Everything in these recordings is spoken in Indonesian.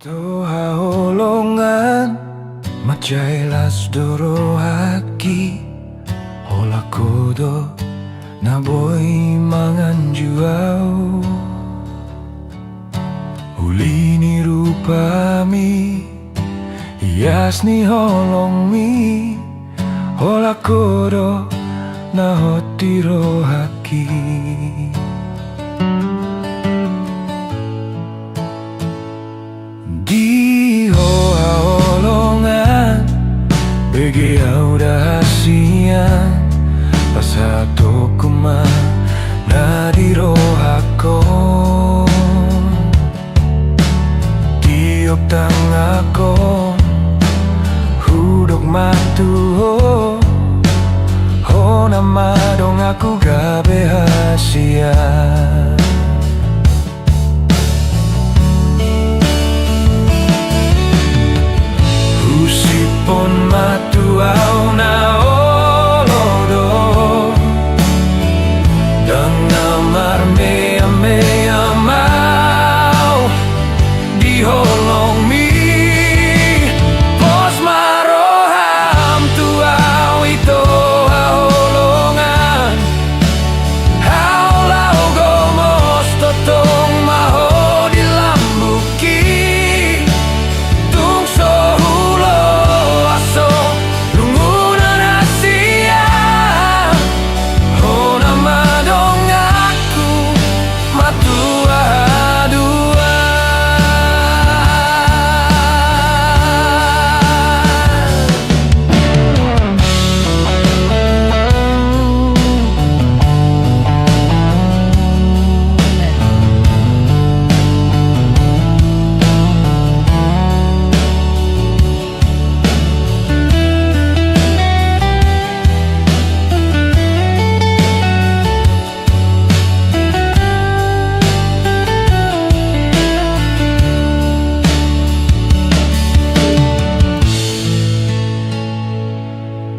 Toha holongan Macailas doro haki Hola kodo na boy mangan juau Uli ni rupa mi Hias ni holong mi Hola kodo na hotiro haki Di hoa holongan Bege auda hasian Pasato kuma na di rohakon Tiop tangako Hudok matuho Ho nama dong aku gabe hasian Pon matuau na olodo Dang namar mea mea mau Di holong mi Pos maroham tuau ito holongan Haulau gomos totong maho di lambuki Tung sohu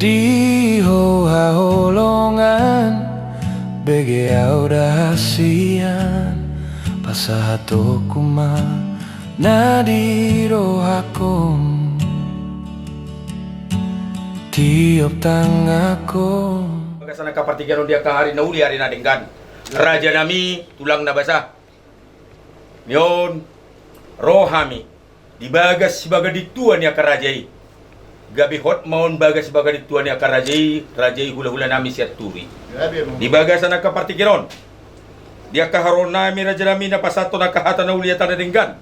Di hoa holongan Bege auda hasian Pasahato kuma na di rohakon Tiop tangako Sana kapartigan dia ka hari na uli hari na denggan Raja nami tulang na basa Nyon rohami Dibagas sebagai dituan ya kerajai Gabi hot maun bagas sebagai dituan ya kerajai hula-hula nami siat turi Dibagas sana kapartigan Dia kaharon nami raja nami na pasato na kahata na uli ya tanda denggan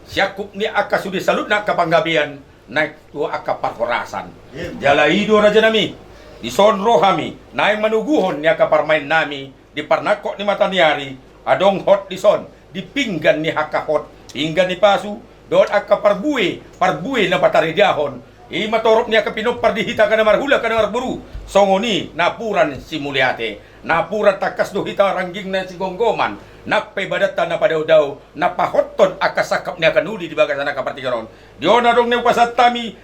Siakup ni aka sudi salut na kapanggabian Naik tua aka parhorasan Jalaido raja nami Di son rohami naik manuguhon ni aka parmain nami Di parnakok ni mataniari Adong hot di son Di pinggan ni haka hot Pinggan ni pasu Doon aka parbuwe na pataridahon Matorop niya kapinong pardihita ka na marhula ka na marburu Songoni napuran si Muliate Napuran takas do hita rangging na si Gonggoman Napebadatan na padaw-daw Napahotton akasakap niya kanuli di bagas na kapartigaron Diyon na dong niyang pasatami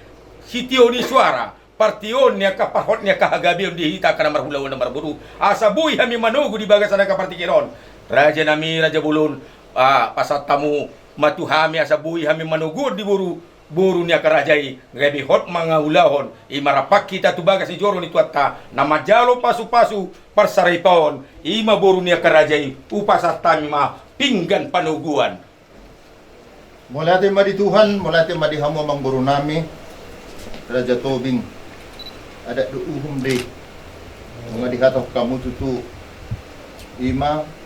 Sitio ni suara Partion niya kapahot niya kahagabiyon di hita ka na marhula na marburu Asabuy hami manugo di bagas na kapartigaron Raja nami Raja Bulun Pasatamu matuhami asabuy hami manugod di buru niya karajai gabi hot mga ulahon marapak kita tubaga si Joro ni tuata na majalo pasu-pasu parsaripon buru niya karajai upasatami ma pinggan panuguan mula tayo madituhan mula tayo madihamo mang buru nami Raja Tobing ada duuhum day mga dikatok kamu tutu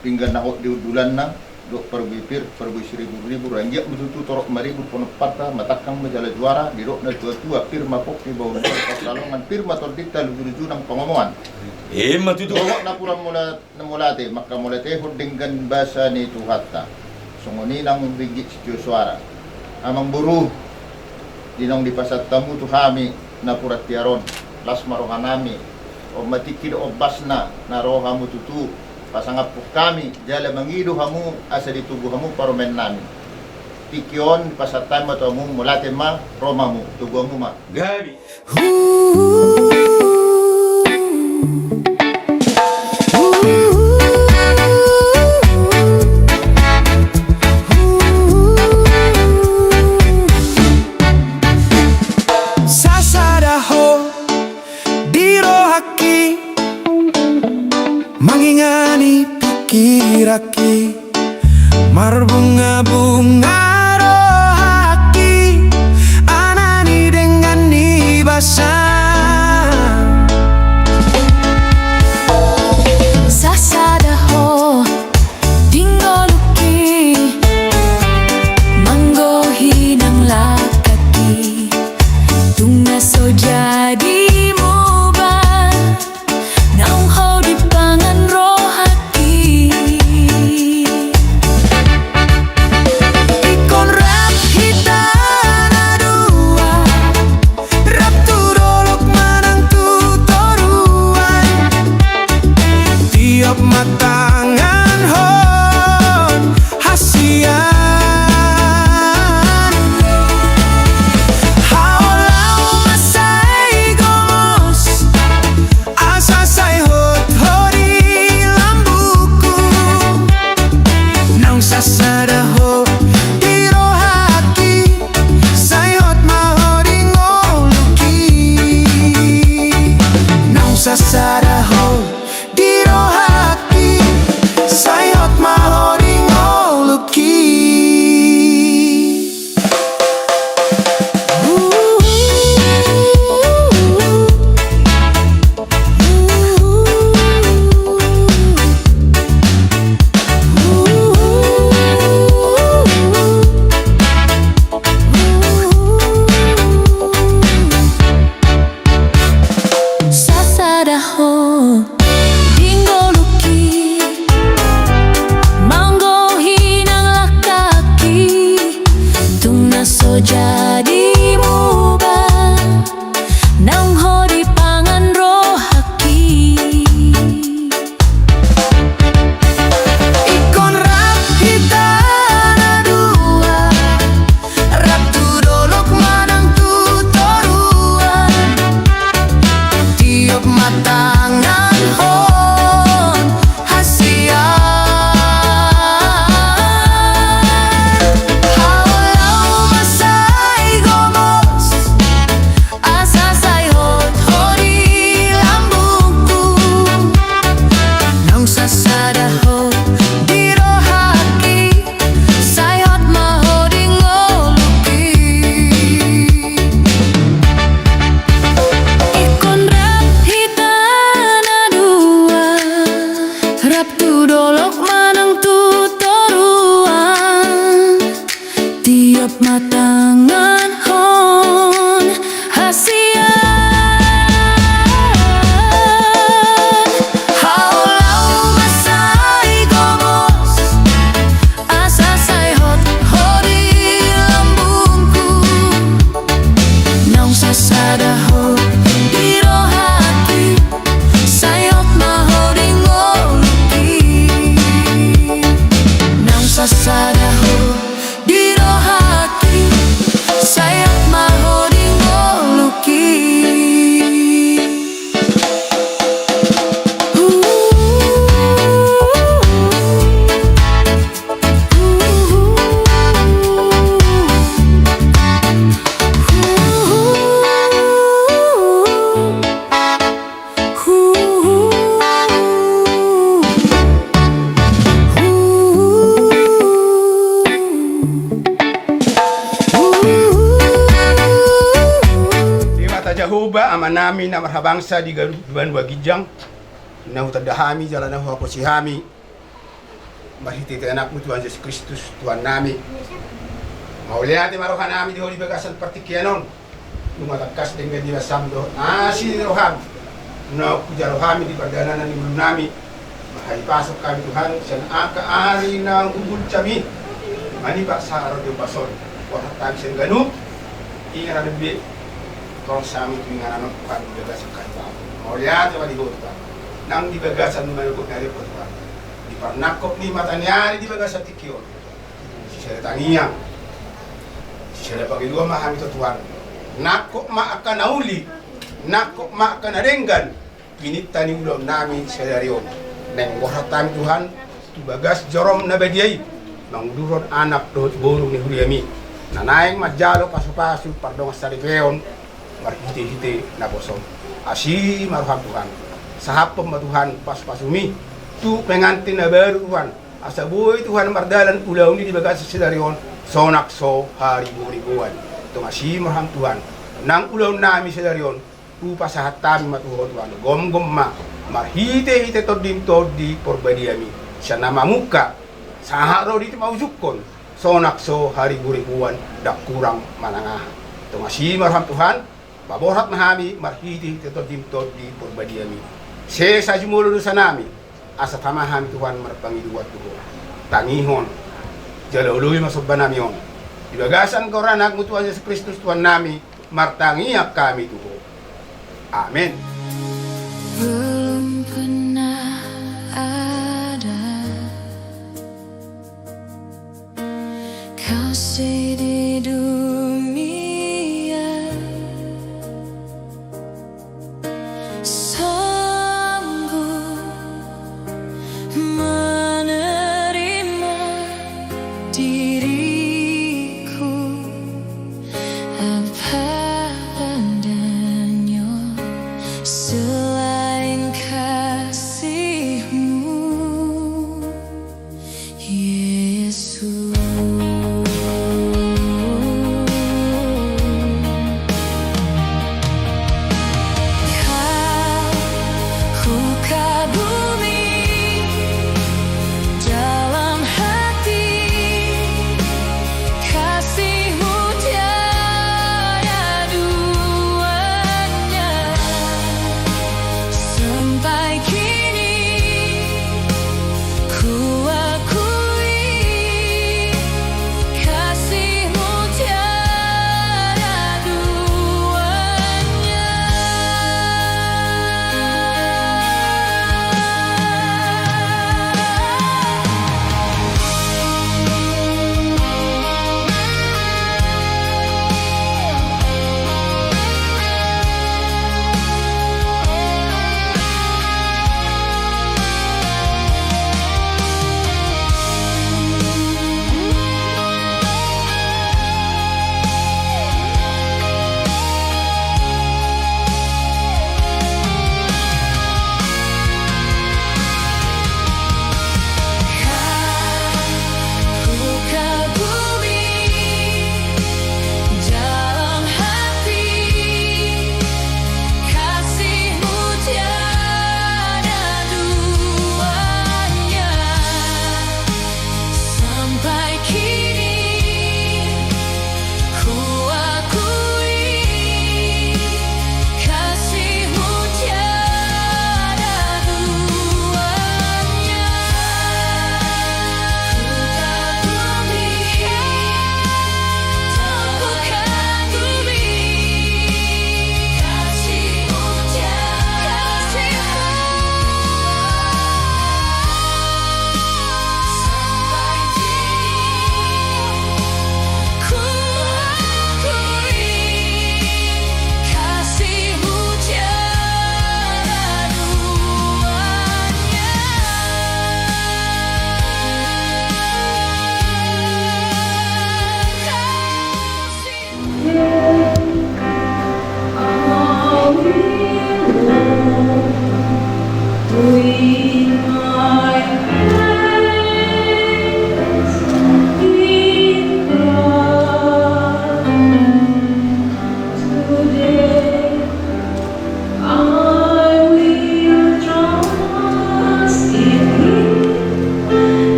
pinggan na di udulan na dok perbipir perbu 1.000 rangjak betutu torok 5.000 ponepata matakang majala juara di dok na tua firma pok di bawah pasalongan firma tordikta luju nang pengomongan matutu na pura mulate maka mulate hodinggan basa ni tuhata songoni nang ringgit si suara amang buru dinong di pasat tamu tuhami na pura tiaron las marohanami o matikid o basna na rohamu tutu pasangap po kami, jala mangido hamu, asa di tubuh hamu, paromen namin. Tikyon, pasatan mo to mo, mulate ma, roma mo, tubuh mo ma. Gabi. jadi mubah nang hodi pangan rohaki ikon rap hitana dua rap tu dolok manang tu toruan tiup matangan hon hasian matangan hon hasian haulau masai gomos asa sai hot hori lambungku naung sasada ho diro hati sayot mahori ngoluki naung sasada ho diro hati sayap mahodi ngoluki Jahuba ama nami na marhabangsa di garuban wagijang na utadahami jalan na huwako si hami mahiti anak mo Tuhan Yesus Kristus Tuhan nami mauliati marohan nami di holi bagasan partikianon lumatagkas dengan di masamdo asin roham na kujarohami di pagdana ni bulu nami mahalipasok kami Tuhan siyan akaari ng ubul kami manipak sa araw di bason wahatag siyan ganun ingat ada lebih kalau sami tuingan anak Tuhan dibagasan kaya mau lihat coba dihutang nang dibagasan numayukot na repot Tuhan di parnakop ni matanyari dibagasan tikion si saya tangiang si saya pagidua mahami to Tuhan nakop ma akan nauli nakop ma akan narenggan pinita ni ulam namin sa darion neng wahatami Tuhan tubagas jorom na badiay mangdurot anak do borong ni huriami nanaing majalo pasu-pasu pardong sa riveon marhiti-hiti na bosong asi maruhan Tuhan sahapom Tuhan pas-pasumi tu pengantin na baru Tuhan asa buhay Tuhan mardalan ulaw ni di bagas sa darion sonak so hari-ribuan ito asi maruhan Tuhan nang ulaw nami sa darion upa sa hatami matuho Tuhan gom-gom ma marhiti-hiti tod-di porbadiami siya namamuka sa haraw dito mausukon sonak so hari-ribuan dak kurang manangahan ito asi maruhan Tuhan baborat mahami marhiti tetod di porbadiami sa jumulo sa nami asa pamahami Tuhan marpangiduat tuho tangihon jaluluy masobba nami on ibagasan ko ranak mo Tuhan Yesus Kristus Tuhan nami martangiak kami tuho amen. Belum pernah ada kasih di dunia menerima diriku apa adanya selain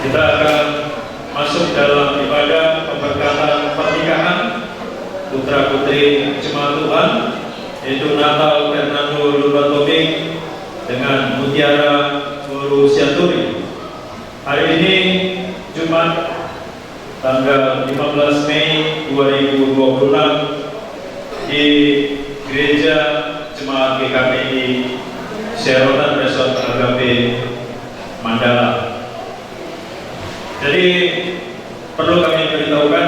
Kita akan masuk dalam ibadah pemberkatan pernikahan putra putri jemaat Tuhan, yaitu Natal Fernando Lubatobing dengan Mutiara Guru Siaturi. Hari ini Jumat tanggal 15 Mei 2026 di Gereja Jemaat GKPI Serotan Resort Agape Mandala. Jadi perlu kami beritahukan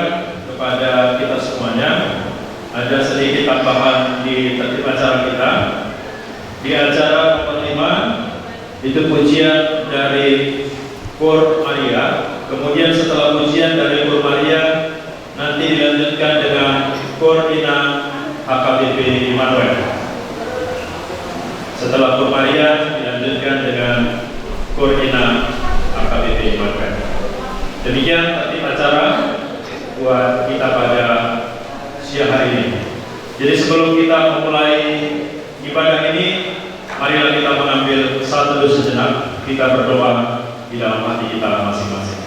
kepada kita semuanya, ada sedikit tambahan di tertib acara kita. Di acara penerima itu pujian dari Kor Maria, kemudian setelah pujian dari Kor Maria nanti dilanjutkan dengan Kor Ina HKBP Immanuel. Setelah Kor Maria dilanjutkan dengan Kor Ina HKBP Immanuel. Demikian tertib acara buat kita pada siang hari ini. Jadi sebelum kita memulai ibadah ini, marilah kita mengambil satu sejenak, kita berdoa di dalam hati kita masing-masing.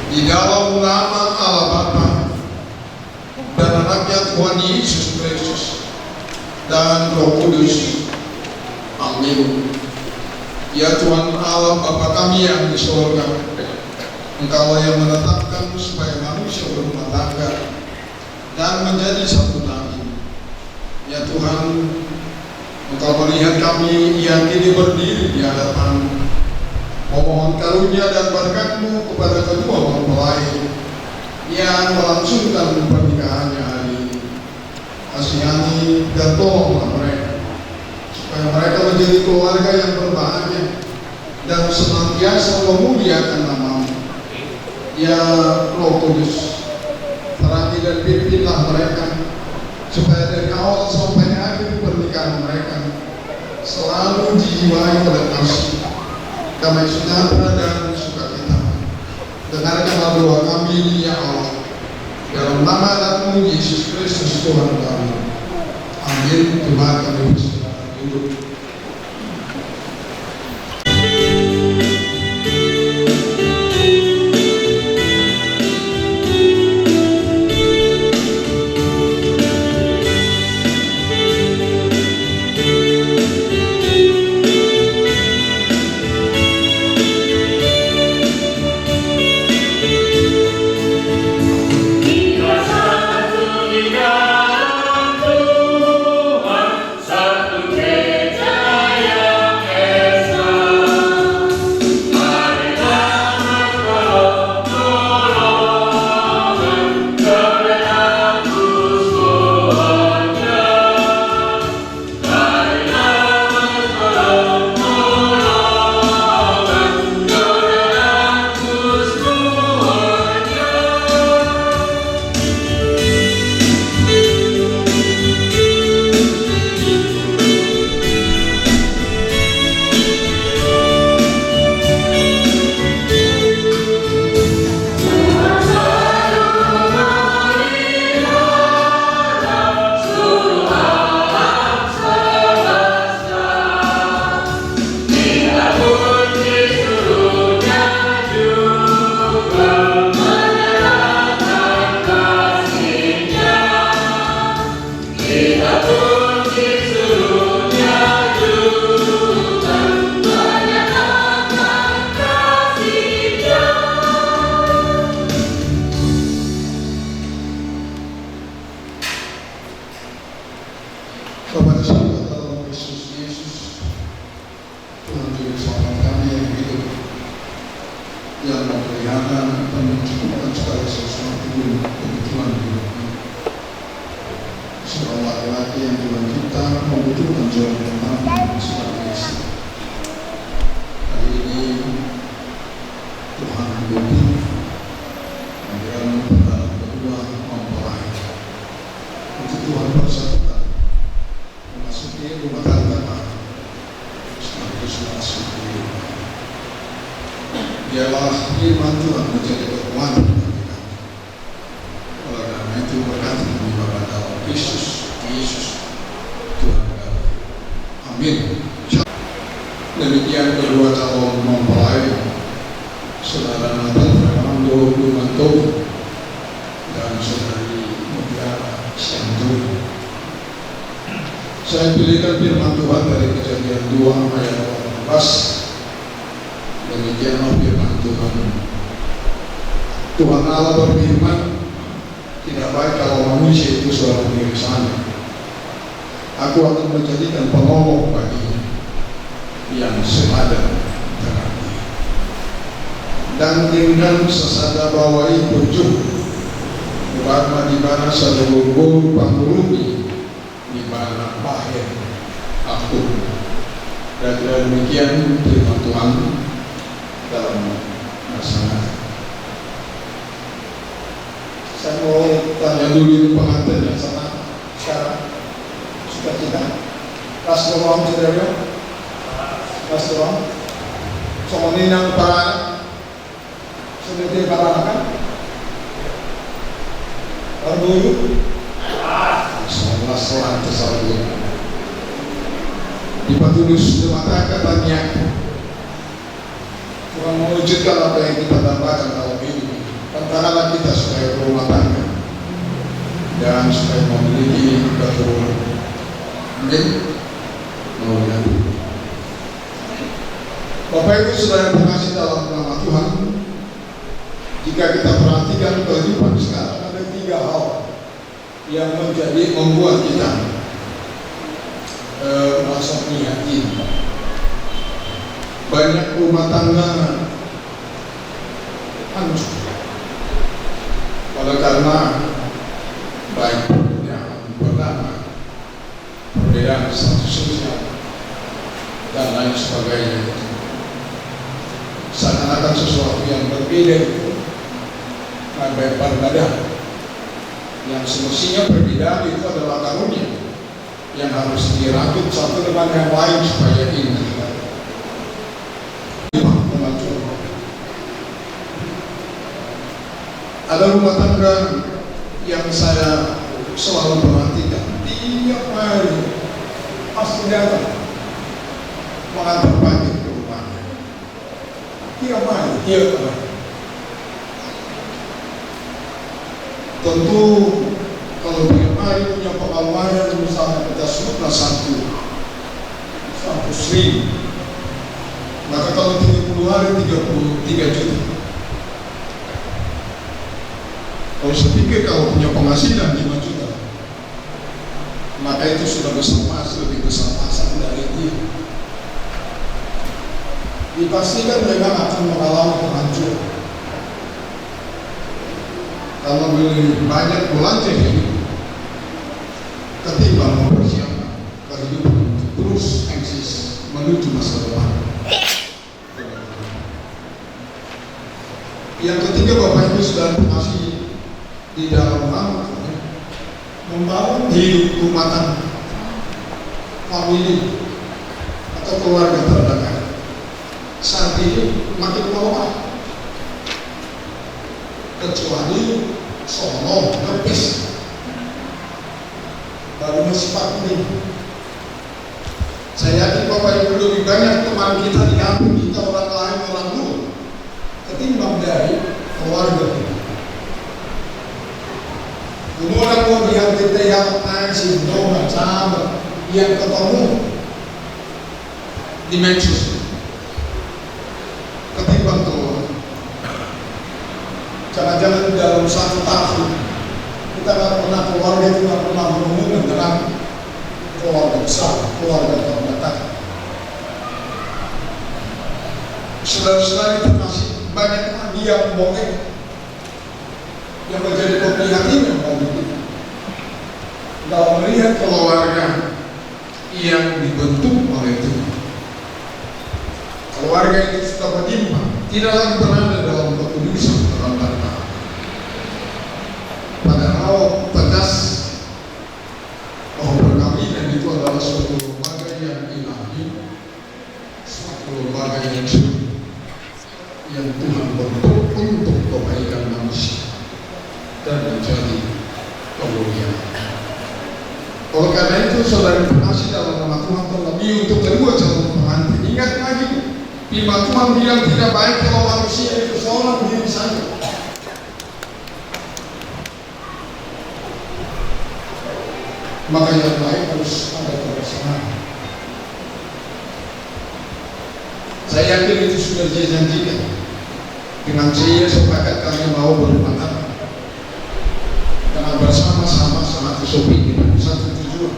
Di dalam nama Allah Bapa dan anaknya Tuhan Yesus Kristus dan Roh Kudus. Amin. Ya Tuhan Allah Bapa kami yang di surga, Engkau yang menetapkan supaya manusia berumah tangga dan menjadi satu daging. Ya Tuhan, Engkau melihat kami yang kini berdiri di hadapan. Memohon karunia dan berkat-Mu kepada kedua mempelai yang melangsungkan pernikahannya hari ini. Kasihani dan tolonglah mereka, supaya mereka menjadi keluarga yang berbahagia dan senantiasa memuliakan nama-Mu. Ya Roh Kudus, terati dan pimpinlah mereka, supaya dari awal sampai akhir pernikahan mereka selalu dijiwai oleh kasih, damai sejahtera dan sukacita. Dengarkanlah doa kami ini ya Allah, dalam nama anakmu Yesus Kristus Tuhan kami. Amin. Tuhan kami berserah hidup. Kepada sahabat dalam Kristus Yesus, Tuhan Juru Selamat kami yang hidup, yang memelihara dan mencukupkan segala sesuatu kebutuhan hidup kami. Seorang laki-laki yang Tuhan kita membutuhkan jodoh yang mampu sebagai istri. Hari ini Tuhan mendukung agar pada berdua mempelai. Untuk Tuhan bersatukan memasuki rumah tangga sekaligus memasuki rumah. Biarlah firman Tuhan menjadi kekuatan bagi kami. Oleh karena itu berkati kami Bapa dalam Kristus Yesus Tuhan kami. Amin. Demikian kedua calon mempelai, Saudara Nathan Fernando Dumanto dan Saudari Mutiara Santuri. Saya pilihkan firman Tuhan dari Kejadian 2 ayat 18. Demikianlah firman Tuhan. Tuhan Allah berfirman, tidak baik kalau manusia itu seorang diri sana. Aku akan menjadikan penolong baginya yang sepadan dengan dia. Dan tinggal sesada bawai pucuk, warna di mana seluruh pangurumi di mana lahir aku. Dan demikian firman Tuhan dalam masalah. Saya mau tanya dulu pengantin yang sana sekarang suka kita. Pas doang cedera, pas doang. Soalnya ini yang para sudah dia para anak kan? Baru selang tersebut dipatulus mata katanya Tuhan mewujudkan apa yang kita dambakan dalam hidup. Tantanganlah kita supaya berumah tangga dan supaya memiliki keturunan. Amin. Bapak Ibu Saudara yang terkasih dalam nama Tuhan, jika kita perhatikan kehidupan sekarang ada 3 hal yang membuat kita merasa prihatin. Banyak rumah tangga hancur oleh karena baik perbedaan pertama, perbedaan status sosial dan lain sebagainya. seakan-akan sesuatu yang berbeda itu berbeda. Yang semestinya perbedaan itu adalah karunia yang harus dirakit satu dengan yang lain supaya indah. Ada rumah tangga yang saya selalu perhatikan tiap hari pasti datang mengantar pagi ke rumahnya. Tiap hari. Tentu kalau tiap hari punya pengeluaran misalnya kita sebutlah satu seribu, maka kalau 30 hari 33 juta. Kalau saya pikir kalau punya penghasilan 5 juta, maka itu sudah lebih besar pasang dari dia. Dipastikan memang akan mengalami kehancuran. Kalau lebih banyak belanja hidup ketimbang mempersiapkan kehidupan untuk terus eksis menuju masa depan. Yang ketiga, Bapak Ibu sudah masih di dalam membangun hidup rumah tangga, famili atau keluarga terdekat. Saat ini makin melemah, kecuali sono nepis baru masih 40. Saya yakin Bapak Ibu lebih banyak teman kita di kampung kita orang lain orang luar ketimbang dari keluarga kita. Kemudian yang kita yang nasi dona sama yang ketemu di medsos ketimbang keluar. Jangan-jangan dalam satu tahun kita nggak pernah keluarga itu nggak pernah berhubungan dengan keluarga besar, keluarga terdekat. Saudara-saudara, itu masih banyak lagi yang bongeng yang menjadi keprihatinan bagi kita dalam melihat keluarga yang dibentuk oleh Tuhan. Keluarga itu sudah beriman, tidak lagi berada dalam kekudusan dalam harta. Padahal tegas bahwa perkawinan itu adalah suatu lembaga yang ilahi, suatu lembaga yang suci, yang Tuhan bentuk untuk kebaikan manusia dan menjadi kemuliaan. Oleh karena itu, saudara kasih dalam nama Tuhan terlebih untuk kedua calon pengantin. Ingat lagi, firman Tuhan bilang tidak baik kalau manusia itu seorang diri saja. Maka yang baik harus ada kebersamaan. Saya yakin itu sudah dijanjikan. Dengan saya sepakat kami mau berumah tangga dengan bersama-sama satu sopi dengan satu tujuan.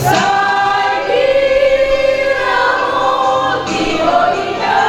Sai di ramo di oida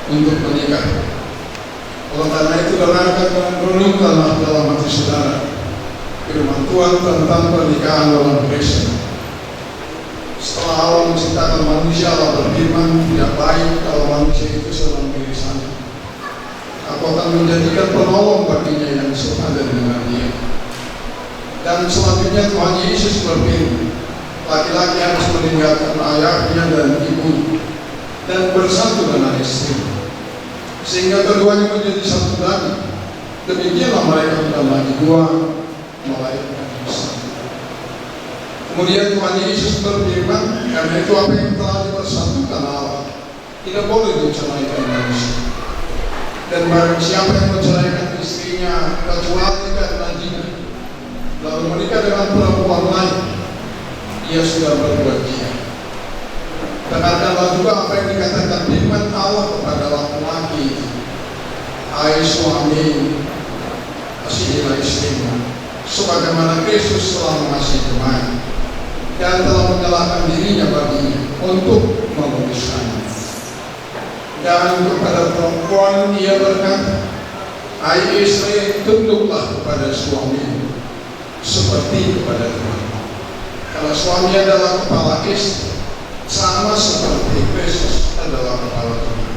untuk menikah. Oleh karena itu, renungkanlah dalam hati saudara firman Tuhan tentang pernikahan dalam Kristus. Setelah Allah menciptakan manusia, Allah berfirman, tidak baik kalau manusia itu seorang diri saja. Aku akan menjadikan penolong baginya yang sepadan dengan dia. Dan selanjutnya Tuhan Yesus berfirman, laki-laki harus meninggalkan ayahnya dan ibunya dan bersatu dengan istri, sehingga keduanya menjadi satu daging. Demikianlah mereka bukan lagi dua, melainkan satu. Kemudian Tuhan Yesus berfirman, karena itu apa yang telah dipersatukan Allah tidak boleh diceraikan manusia. Dan barang siapa yang menceraikan istrinya kecuali karena zina, lalu menikah dengan perempuan lain, ia sudah berbuat zina. Dengarkanlah juga apa yang dikatakan firman Allah kepada laki-laki, hai suami, kasihilah istrimu, sebagaimana Kristus telah mengasihi jemaat dan telah menyalahkan dirinya baginya untuk menguduskannya. Dan kepada perempuan ia berkata, hai istri, tunduklah kepada suamimu seperti kepada Tuhan. Karena suami adalah kepala istri, sama seperti Kristus adalah kepala Tuhan.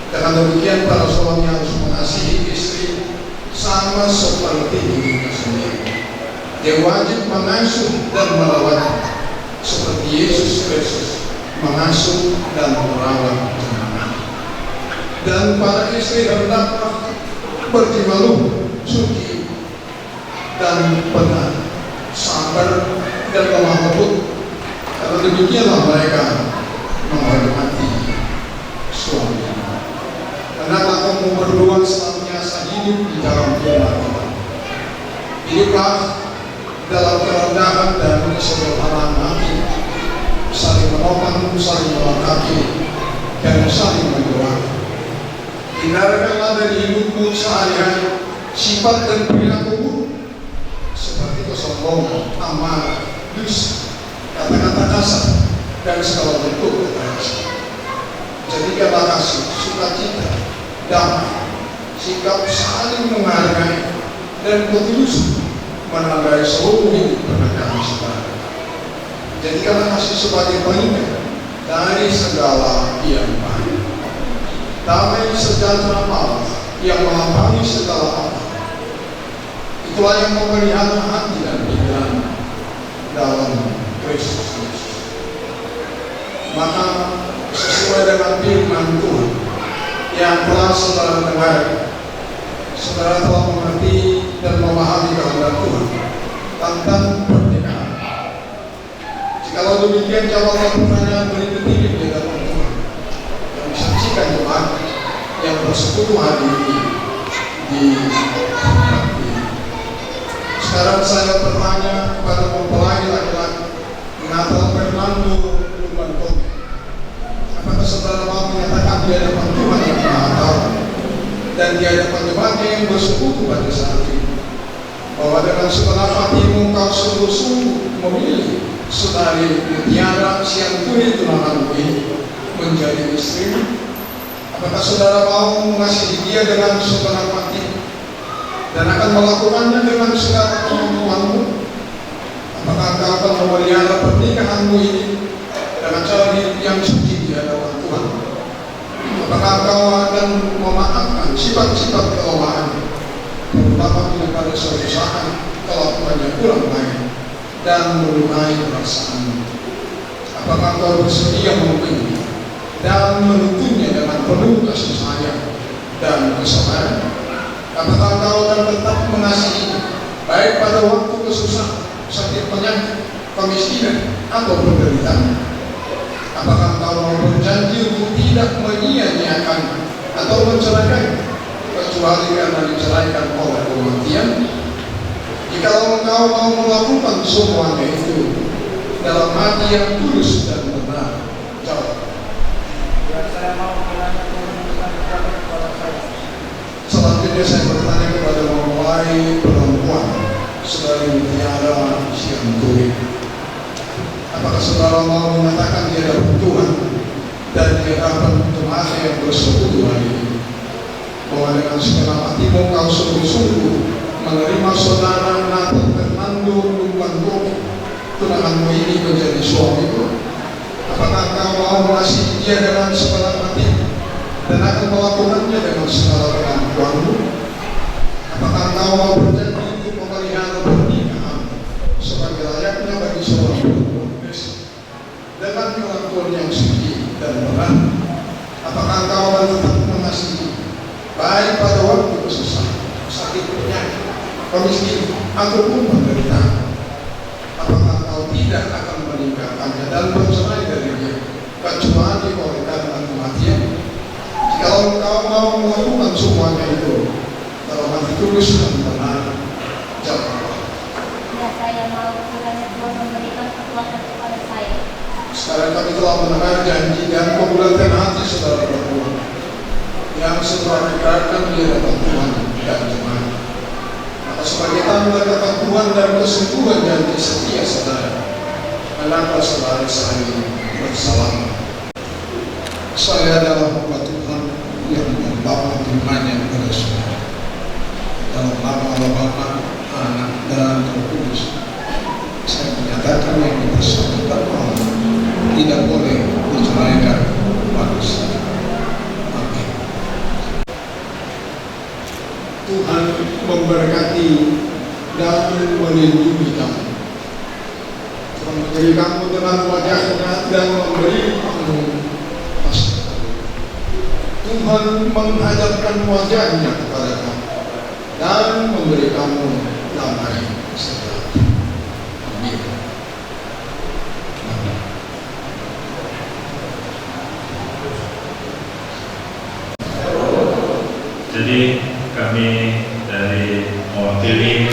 Dengan demikian para suami harus mengasihi istri sama seperti dirinya sendiri. Dia wajib mengasuh dan merawat seperti Yesus Kristus mengasuh dan merawat jemaat. Dan para istri hendaklah berjiwa luhur, suci dan benar, sabar dan lemah lembut. Karena demikianlah mereka menghormati suami. Hendaklah kamu berdua senantiasa hidup di dalam firman Tuhan. Hiduplah dalam kerendahan dan kesederhanaan hati, saling menopang, saling melengkapi, dan saling mendoakan. Hindarkanlah dari hidupmu sehari-hari sifat dan perilaku seperti kesombongan, amarah, dusta, kata-kata kasar, dan segala bentuk kekerasan. Jadikanlah kasih, sukacita, damai, sikap saling menghargai, dan ketulusan menandai seluruh hidup pernikahan saudara. Jadikanlah kasih sebagai pengingat dari segala yang baik. Damai sejahtera Allah yang melampaui segala apa. Itulah yang memelihara hati dan pikiran dalam Kristus. Maka sesuai dengan firman Tuhan yang telah saudara dengar, saudara telah mengerti dan memahami kehendak Tuhan tentang pernikahan. Jikalau demikian, jawablah pertanyaan berikut ini di hadapan Tuhan yang disaksikan jemaat yang bersekutu hari ini di tempat ini. Sekarang saya bertanya kepada mempelai laki-laki Natal Fernando Luman Kobe, apakah saudara mau menyatakan di hadapan Tuhan yang Maha Tahu dan di hadapan jemaatnya yang bersekutu pada saat ini bahwa dengan segenap hatimu kau sungguh-sungguh memilih saudari Mutiara Sianturi tunanganmu ini menjadi istrimu? Apakah saudara mau mengasihi dia dengan segenap hati dan akan melakukannya dengan segala kemampuanmu? Apakah kau akan memelihara pernikahanmu ini dengan cara hidup yang suci di hadapan Tuhan? Apakah kau akan memaafkan sifat-sifat kelemahan, terutama bila pada suatu saat kelakuannya kurang baik dan melukai perasaanmu? Apakah kau bersedia memimpin dan menuntunnya dengan penuh kasih sayang dan kesabaran? Apakah kau akan tetap mengasihi baik pada waktu kesusahan, sakit penyakit, kemiskinan, atau penderitaan? Apakah kau mau berjanji untuk tidak menyia-nyiakan atau menceraikan kecuali karena diceraikan oleh kematian? Jika engkau mau melakukan semuanya itu dalam hati yang tulus dan benar, jawab. Saya mau menanyakan kepada saya. Selanjutnya saya bertanya kepada mempelai perempuan saudari Mutiara Sianturi, apakah saudara mau menyatakan di hadapan Tuhan dan di hadapan jemaat yang bersekutu hari ini, bahwa dengan segenap hatimu kau sungguh-sungguh menerima saudara Nathan Fernando Lumbanto tunanganmu ini menjadi suamimu. Apakah kau mau mengasihi dia dengan segenap hatimu dan akan melakukannya dengan segala kemampuanmu? Apakah kau mau berjanji untuk memelihara pernikahan sebagai layaknya bagi seorang perempuan Kristen dengan kelakuan yang suci dan benar? Apakah kau akan tetap mengasihi baik pada waktu kesusahan, sakit, penyakit, kemiskinan, ataupun penderitaan? Apakah kau tidak akan meninggalkannya dan bercerai dari dia kecuali oleh karena kematian? Kalau kau mau melakukan semuanya itu dalam hati tulus dan benar, jawablah. Ya, saya mau kiranya Tuhan memberikan kekuatan kepada saya. Sekarang kami telah mendengar janji dan kebulatan hati saudara berdua yang setelah dikerahkan di hadapan Tuhan dan jemaat. Maka sebagai tanda keteguhan dan kesungguhan janji setia saudara, hendaklah saudara saling bersalam. Saya adalah hamba Tuhan yang membawa firman-Nya kepada saudara. Dalam nama Allah Bapa, Anak, dan Roh Kudus, saya menyatakan yang dipersatukan Allah tidak boleh menceraikan manusia. Amin. Tuhan memberkati dan melindungi kamu. Tuhan memberi kamu dengan wajahnya dan memberi kamu kasih. Tuhan menghadapkan wajahnya kepada kamu dan memberi kamu damai sejahtera. Amin. Jadi kami dari mewakili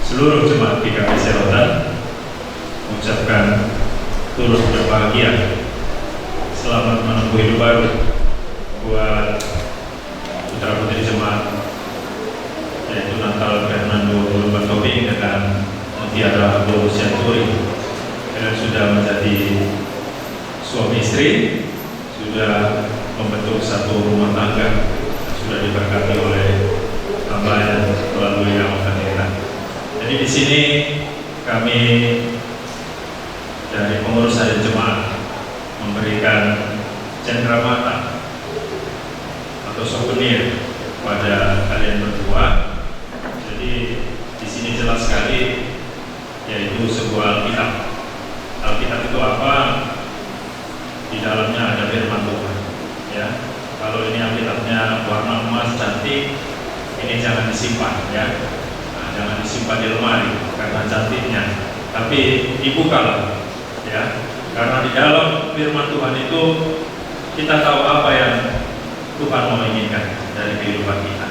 seluruh jemaat GKP Serotan mengucapkan turut berbahagia selamat menempuh hidup baru buat putra putri jemaat, yaitu Natal Fernando Lumbantobi dengan Mutiara Borusianturi. Kalian sudah menjadi suami istri, sudah membentuk satu rumah tangga, sudah diberkati oleh Tuhan melalui yang Tuhan. Jadi di sini kami dari pengurus harian jemaat memberikan cendramata atau souvenir pada kalian berdua. Jadi di sini jelas sekali, yaitu sebuah Alkitab. Alkitab itu apa? Di dalamnya ada firman Tuhan. Ya, kalau ini Alkitabnya warna emas cantik, ini jangan disimpan, ya. Nah, jangan disimpan di lemari karena cantiknya, tapi dibukalah, ya. Karena di dalam firman Tuhan itu kita tahu apa yang Tuhan mau inginkan dari kehidupan kita,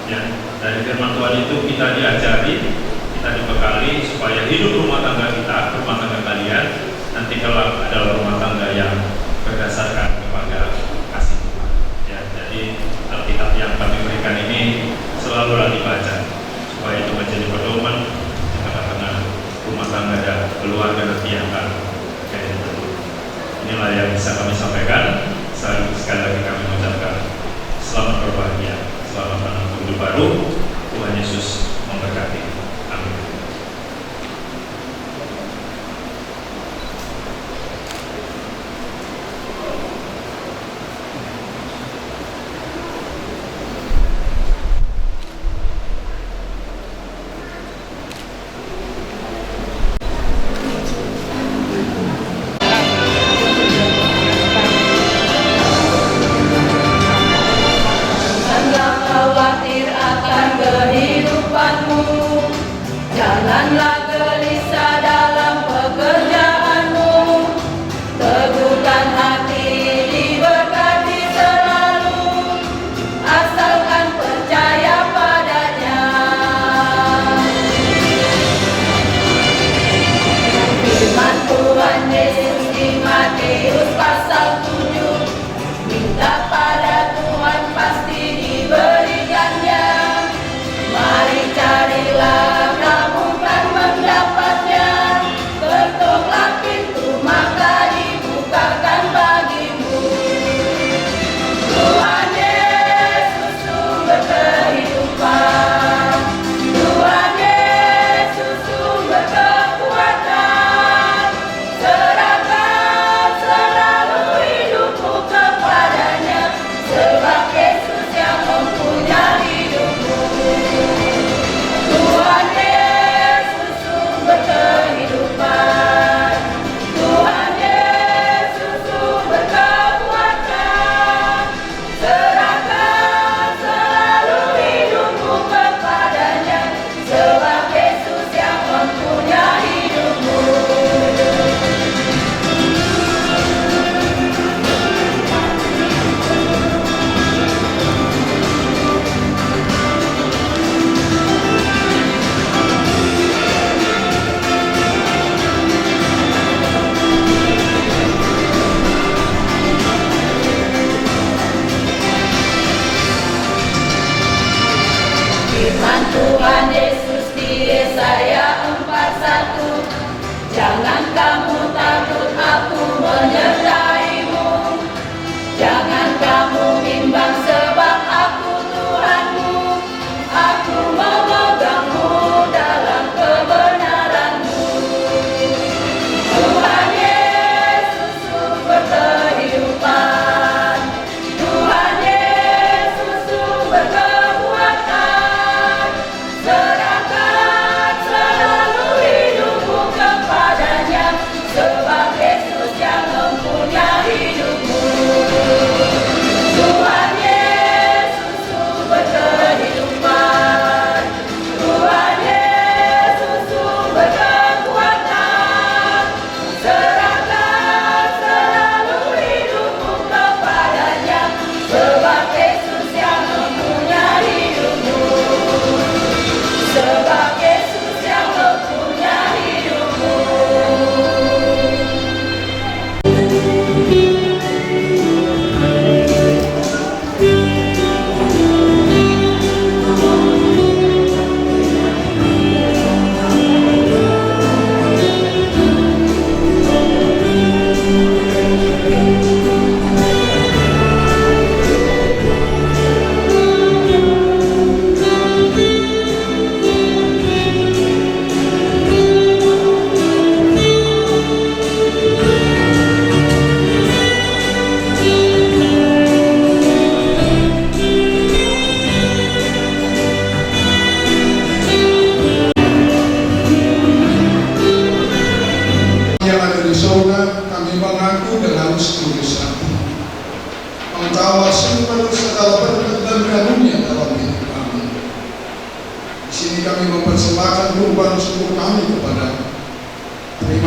ya. Dari firman Tuhan itu kita diajari, kita dibekali supaya hidup rumah tangga kita, rumah tangga kalian nanti kalau adalah rumah tangga yang berdasarkan kepada kasih Tuhan, ya. Jadi Alkitab yang kami berikan ini selalulah dibaca supaya itu menjadi pedoman di tengah-tengah rumah tangga dan keluarga nanti yang akan jadi betul. Inilah yang bisa kami sampaikan. Sekali lagi kami mengucapkan selamat berbahagia, selamat menempuh hidup baru. Tuhan Yesus memberkati. Amin. Jangan khawatir akan kehidupanmu, janganlah gelisah dalam pekerjaanmu. Teguhkan hati, diberkati selalu, asalkan percaya padanya. Firman Tuhan Yesus di Matius pasal 7, minta pada Tuhan pasti diberikannya. Mari carilah, kamu kan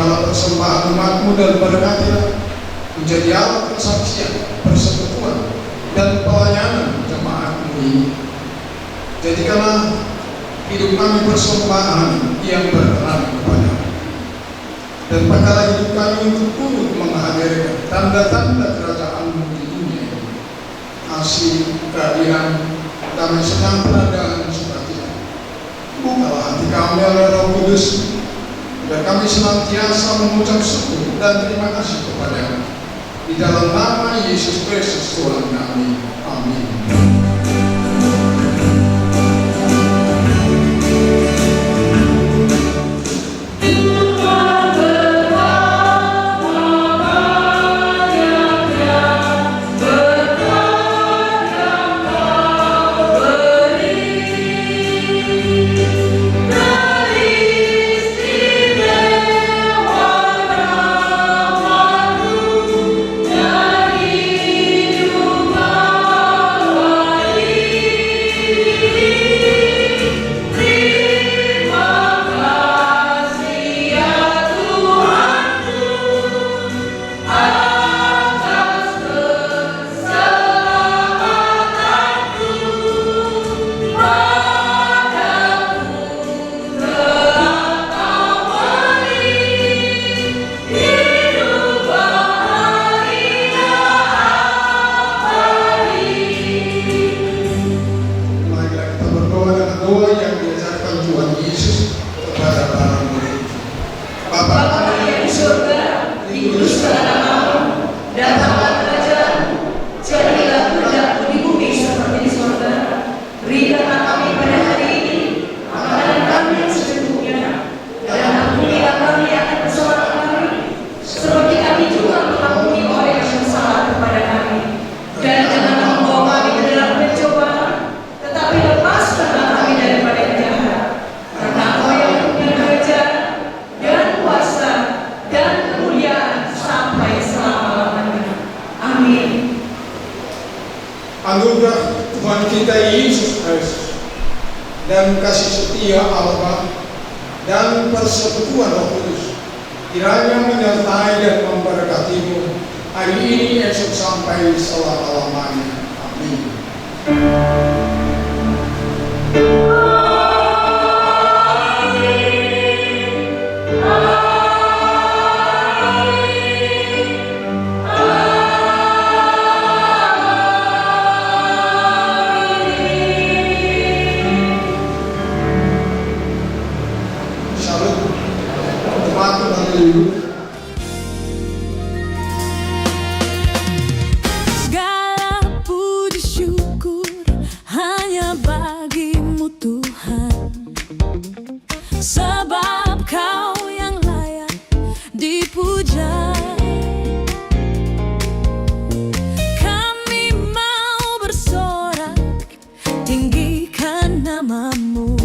terimalah persembahan umatmu dan berkatilah menjadi alat kesaksian, persekutuan, dan pelayanan jemaatmu ini. Jadikanlah hidup kami persembahan yang berkenan kepadamu, dan pakailah hidup kami untuk turut menghadirkan tanda-tanda kerajaanmu di dunia ini. Kasih, keadilan, damai sejahtera dan sukacita. Bukalah hati kami oleh Roh Kudus, agar kami senantiasa mengucap syukur dan terima kasih kepadamu. Di dalam nama Yesus Kristus Tuhan kami. Amin. Anugerah Tuhan kita Yesus Kristus dan kasih setia Allah dan persekutuan Roh Kudus kiranya menyertai dan memberkatimu hari ini, esok, sampai selama-lamanya. Amin. Segala puji syukur hanya bagimu Tuhan, sebab Kau yang layak dipuja. Kami mau bersorak tinggikan nama-Mu.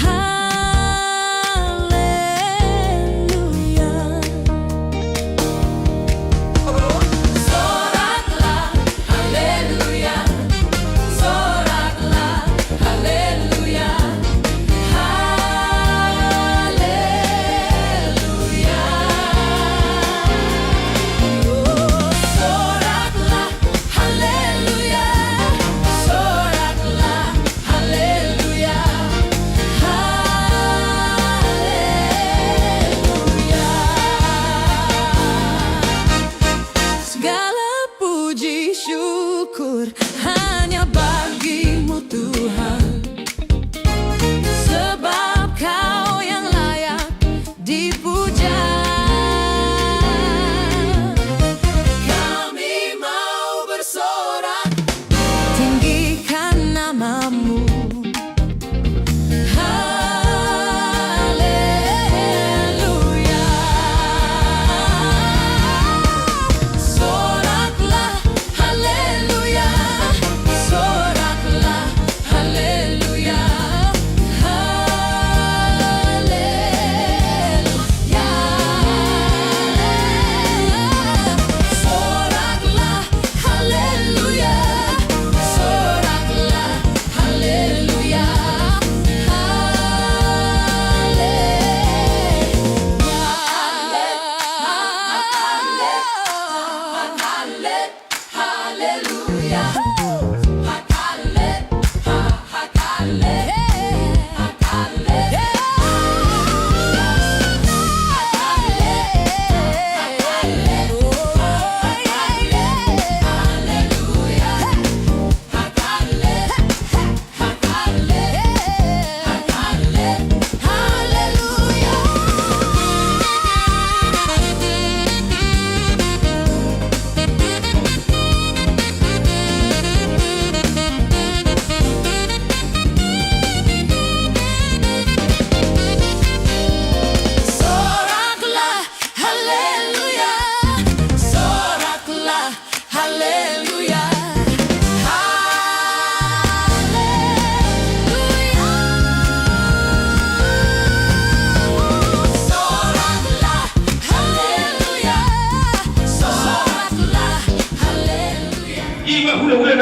Haleluya.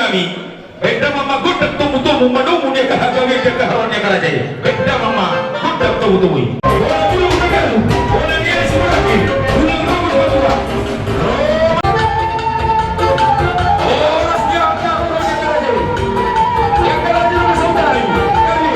kami. Benda mama gudak tumu-tumu manumu dia kahagawi dia kaharon dia karajai. Benda mama gudak tumu-tumu. Orang dulu mereka, orang dia semua lagi. Ulang bagus berdua. Orang siap orang dia karajai. Yang karajai bersaudara. Kali.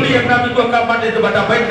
Yang nabi tua kapan itu pada baik